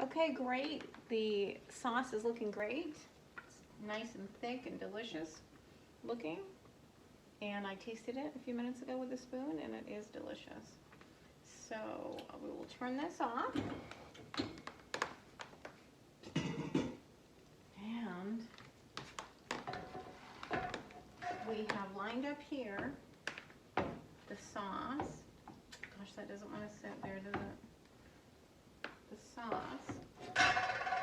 Okay, great. The sauce is looking great. It's nice and thick and delicious looking. And I tasted it a few minutes ago with a spoon, and it is delicious. So we will turn this off. And we have lined up here the sauce. Gosh, that doesn't want to sit there, does it? The sauce,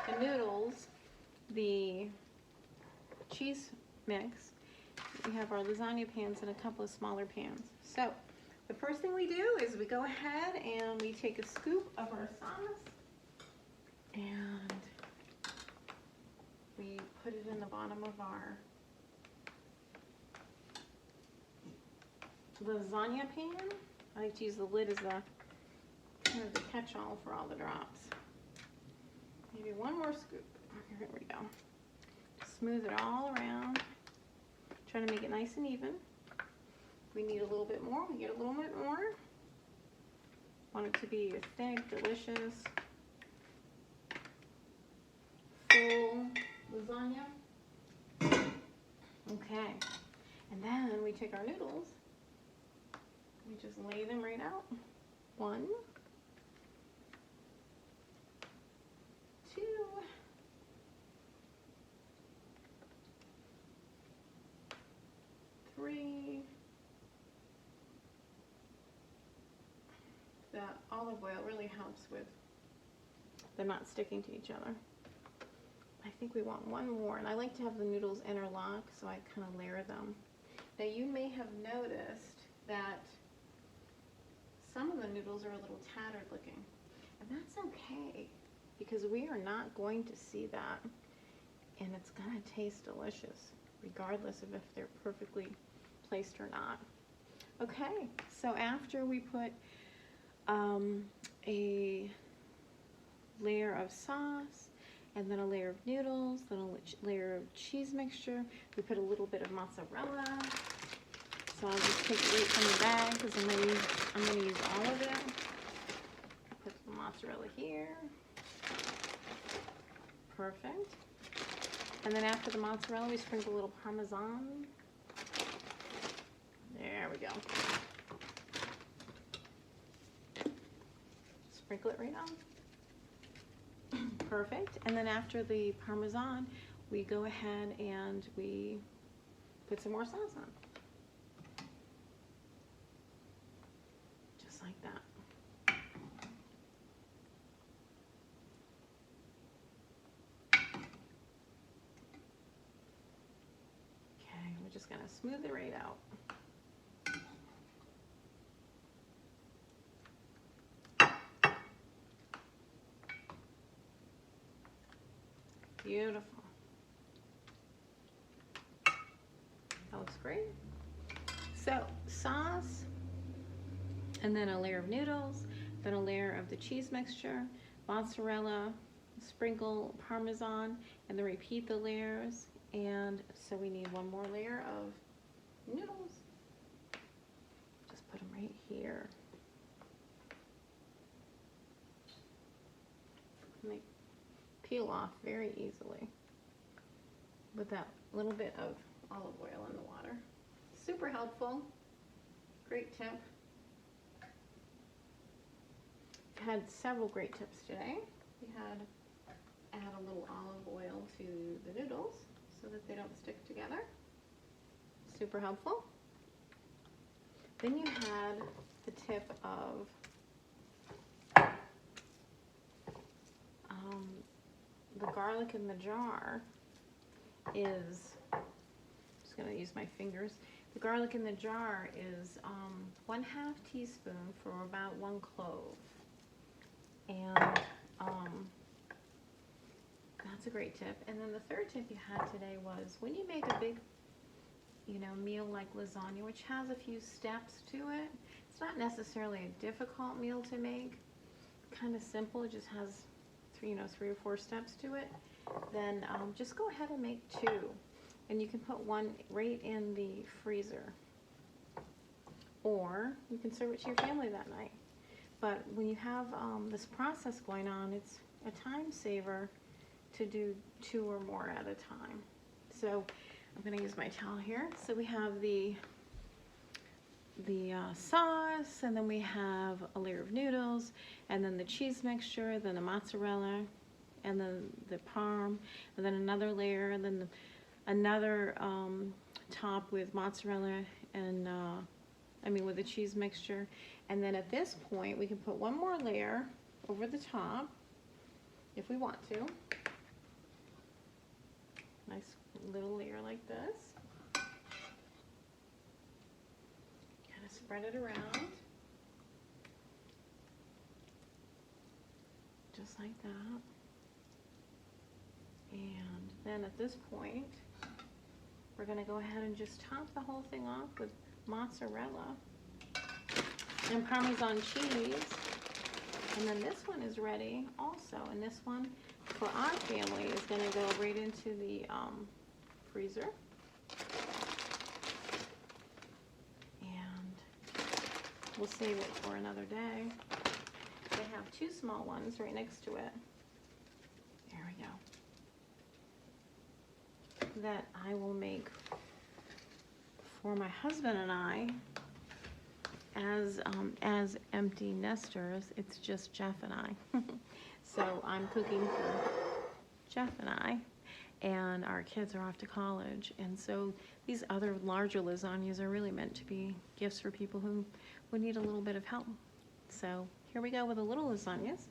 the noodles, the cheese mix. We have our lasagna pans and a couple of smaller pans. So the first thing we do is we go ahead and we take a scoop of our sauce and we put it in the bottom of our lasagna pan. I like to use the lid as the kind of the catch-all for all the drops. Maybe one more scoop. Here we go. Smooth it all around. Trying to make it nice and even. If we need a little bit more, we get a little bit more. Want it to be a thick, delicious, full lasagna. Okay. And then we take our noodles. We just lay them right out. 1, 2, 3. The olive oil really helps with them not sticking to each other. I think we want one more, and I like to have the noodles interlock, so I kind of layer them. Now you may have noticed that some of the noodles are a little tattered looking, and that's okay, because we are not going to see that, and it's going to taste delicious, regardless of if they're perfectly placed or not. Okay, so after we put a layer of sauce, and then a layer of noodles, then a layer of cheese mixture, we put a little bit of mozzarella. So I'll just take it right from the bag because I'm going to use all of it. Put the mozzarella here. Perfect. And then after the mozzarella, we sprinkle a little Parmesan. There we go. Sprinkle it right on. Perfect. And then after the Parmesan, we go ahead and we put some more sauce on. Just like that. Okay, we're just going to smooth it right out. Beautiful. That looks great. So sauce, and then a layer of noodles, then a layer of the cheese mixture, mozzarella, sprinkle Parmesan, and then repeat the layers. And so we need one more layer of noodles. Just put them right here. And they peel off very easily with that little bit of olive oil in the water. Super helpful. Great tip. Had several great tips today. We had add a little olive oil to the noodles so that they don't stick together. Super helpful. Then you had the tip of the garlic in the jar is, I'm just going to use my fingers. The garlic in the jar is 1/2 teaspoon for about 1 clove. And that's a great tip. And then the third tip you had today was when you make a big, meal like lasagna, which has a few steps to it. It's not necessarily a difficult meal to make. Kind of simple. It just has 3 or 4 steps to it. Then just go ahead and make 2. And you can put one right in the freezer. Or you can serve it to your family that night. But when you have this process going on, it's a time saver to do 2 or more at a time. So I'm going to use my towel here. So we have the sauce, and then we have a layer of noodles, and then the cheese mixture, then the mozzarella, and then the parm, and then another layer, and then another top with mozzarella and with the cheese mixture. And then at this point we can put one more layer over the top if we want to. Nice little layer like this. Kind of spread it around. Just like that. And then at this point, we're going to go ahead and just top the whole thing off with mozzarella and Parmesan cheese. And then this one is ready also. And this one for our family is going to go right into the freezer. And we'll save it for another day. I have 2 small ones right next to it. There we go. That I will make for my husband and I. As empty nesters, it's just Jeff and I. So I'm cooking for Jeff and I, and our kids are off to college. And so these other larger lasagnas are really meant to be gifts for people who would need a little bit of help. So here we go with the little lasagnas.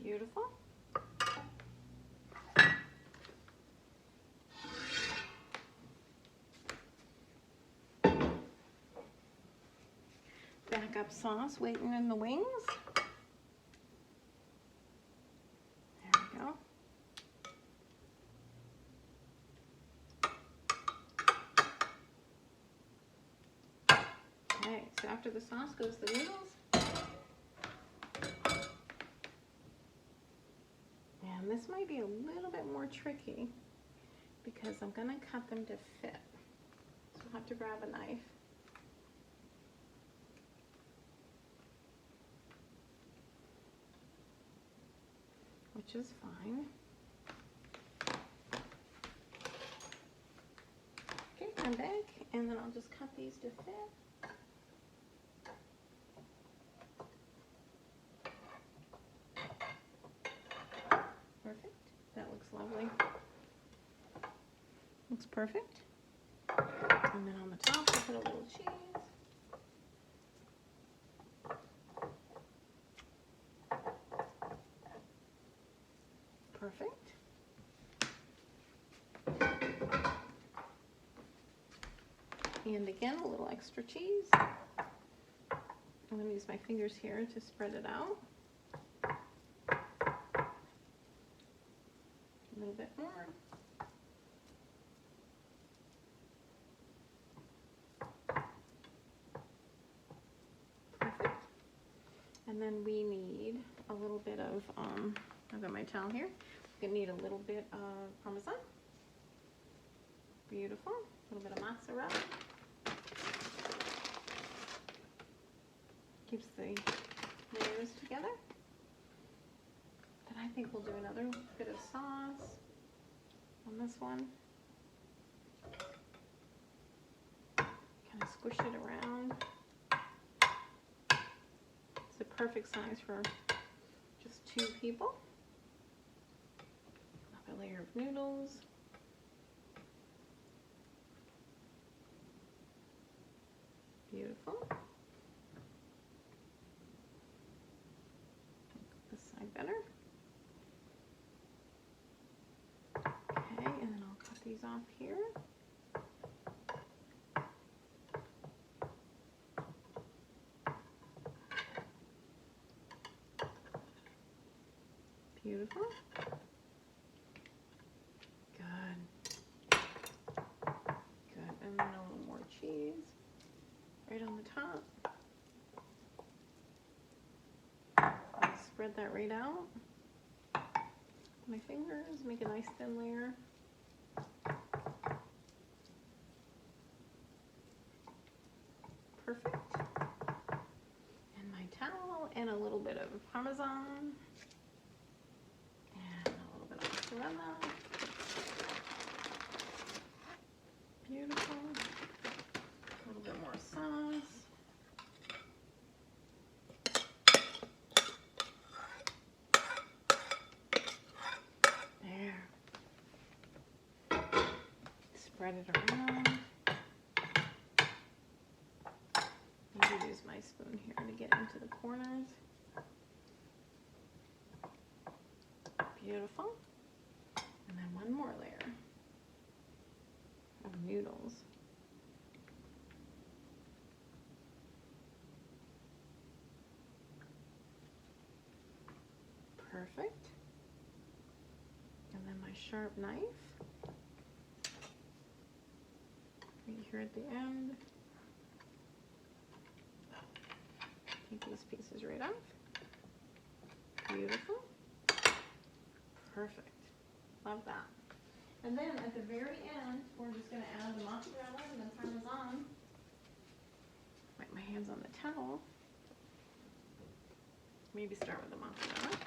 Beautiful. Backup sauce waiting in the wings. There we go. Okay, so after the sauce goes the noodles. And this might be a little bit more tricky because I'm going to cut them to fit. So I'll have to grab a knife. Which is fine. Okay, I'm back, and then I'll just cut these to fit. Perfect. That looks lovely. Looks perfect. And then on the top, I'll put a little cheese. Perfect. And again, a little extra cheese. I'm going to use my fingers here to spread it out. A little bit more. Perfect. And then we need a little bit of, I've got my towel here. We need a little bit of Parmesan. Beautiful. A little bit of mozzarella. Keeps the layers together. Then I think we'll do another bit of sauce on this one. Kind of squish it around. It's a perfect size for just 2 people. A layer of noodles. Beautiful. This side better. Okay, and then I'll cut these off here. Beautiful. Good. spread that right out. My fingers, make a nice thin layer. Perfect. And my towel, and a little bit of Parmesan, and a little bit of mozzarella. Beautiful. A little bit more sauce. There. Spread it around. Maybe use my spoon here to get into the corners. Beautiful. And then one more layer of noodles. Perfect. And then my sharp knife. Right here at the end. Take these pieces right off. Beautiful. Perfect. Love that. And then at the very end, we're just going to add the mozzarella and the Parmesan. Wipe my hands on the towel. Maybe start with the mozzarella.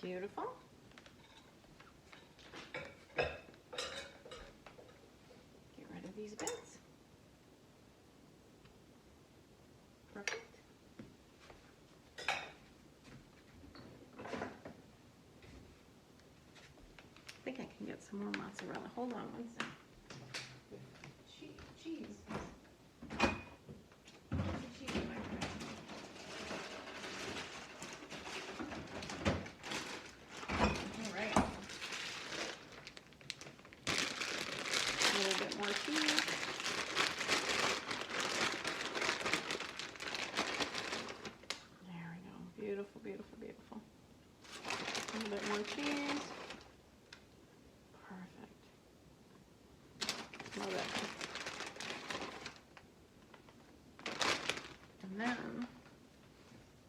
Beautiful. Get rid of these bits. Perfect. I think I can get some more mozzarella. Hold on one second. Cheese. Cheese in my fridge. All right. A little bit more cheese. There we go. Beautiful, beautiful, beautiful. A little bit more cheese. Perfect. Love it. And then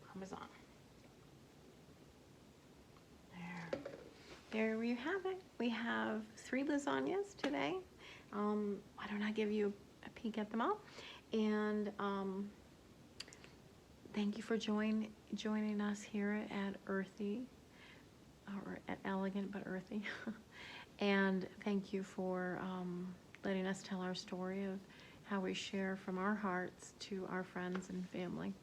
Parmesan. There you have it. We have 3 lasagnas today. Why don't I give you a peek at them all? And thank you for joining us here at Earthy, or at Elegant but Earthy. And thank you for letting us tell our story of how we share from our hearts to our friends and family.